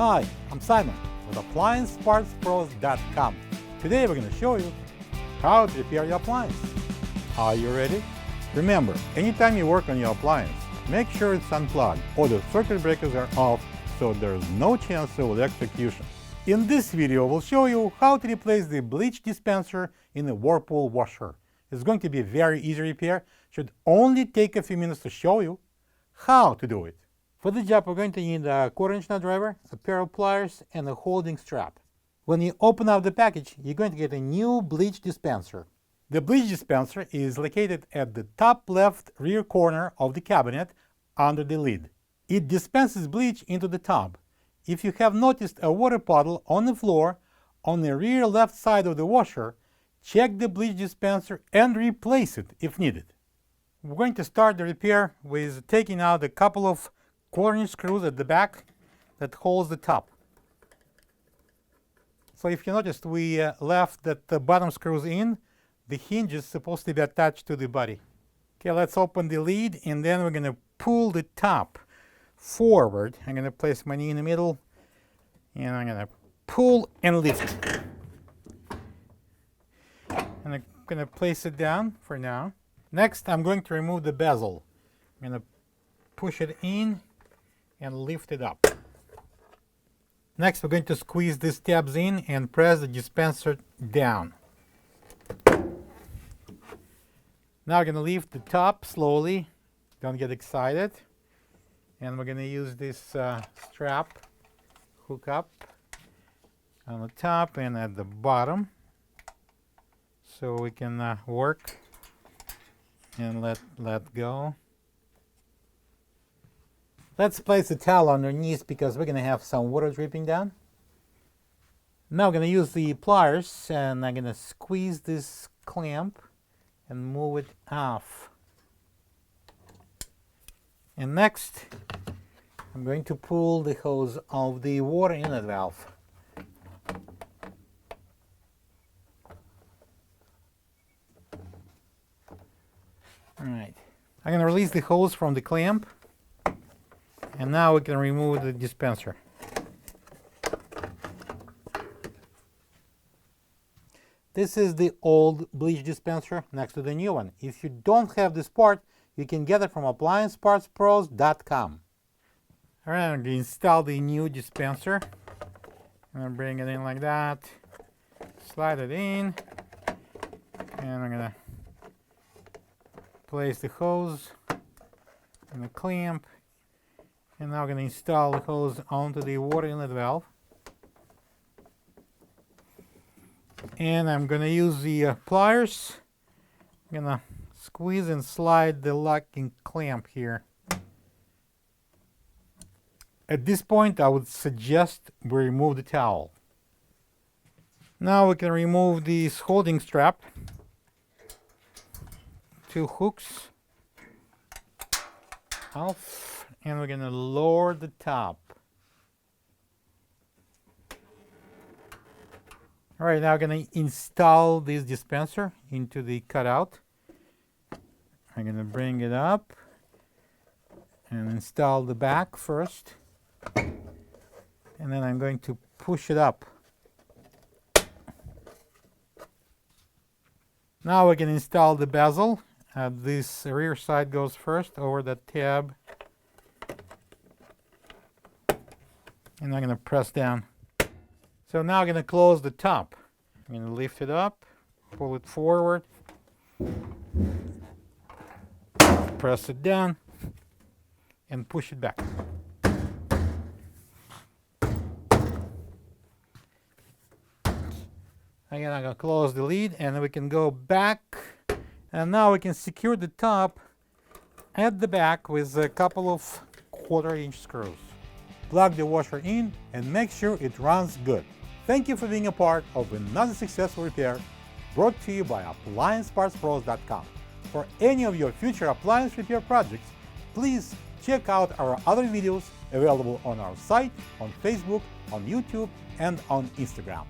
Hi, I'm Simon with AppliancePartsPros.com. Today we're going to show you how to repair your appliance. Are you ready? Remember, anytime you work on your appliance, make sure it's unplugged or the circuit breakers are off so there's no chance of electrocution. In this video, we'll show you how to replace the bleach dispenser in a Whirlpool washer. It's going to be a very easy repair. Should only take a few minutes to show you how to do it. For the job, we're going to need a 1/4-inch nut driver, a pair of pliers, and a holding strap. When you open up the package, you're going to get a new bleach dispenser. The bleach dispenser is located at the top left rear corner of the cabinet under the lid. It dispenses bleach into the tub. If you have noticed a water puddle on the floor on the rear left side of the washer, check the bleach dispenser and replace it if needed. We're going to start the repair with taking out a couple of 1/4-inch screws at the back that holds the top. So if you noticed, we left that the bottom screws in. The hinge is supposed to be attached to the body. Okay, let's open the lid and then we're going to pull the top forward. I'm going to place my knee in the middle and I'm going to pull and lift. And I'm going to place it down for now. Next, I'm going to remove the bezel. I'm going to push it in and lift it up. Next, we're going to squeeze these tabs in and press the dispenser down. Now we're going to lift the top slowly. Don't get excited. And we're going to use this strap hook up on the top and at the bottom so we can work and let go. Let's place the towel underneath because we're going to have some water dripping down. Now I'm going to use the pliers and I'm going to squeeze this clamp and move it off. And next, I'm going to pull the hose of the water inlet valve. All right, I'm going to release the hose from the clamp. And now we can remove the dispenser. This is the old bleach dispenser next to the new one. If you don't have this part, you can get it from AppliancePartsPros.com. All right, I'm going to install the new dispenser. I'm going to bring it in like that, slide it in, and I'm going to place the hose and the clamp. And now I'm going to install the hose onto the water inlet valve. And I'm going to use the pliers. I'm going to squeeze and slide the locking clamp here. At this point, I would suggest we remove the towel. Now we can remove this holding strap. 2 hooks off. And we're going to lower the top. All right, now I'm going to install this dispenser into the cutout. I'm going to bring it up and install the back first. And then I'm going to push it up. Now we can install the bezel. This rear side goes first over the tab. And I'm going to press down. So now I'm going to close the top. I'm going to lift it up, pull it forward, press it down, and push it back. Again, I'm going to close the lid and we can go back. And now we can secure the top at the back with a couple of 1/4-inch screws. Plug the washer in and make sure it runs good. Thank you for being a part of another successful repair brought to you by AppliancePartsPros.com. For any of your future appliance repair projects, please check out our other videos available on our site, on Facebook, on YouTube, and on Instagram.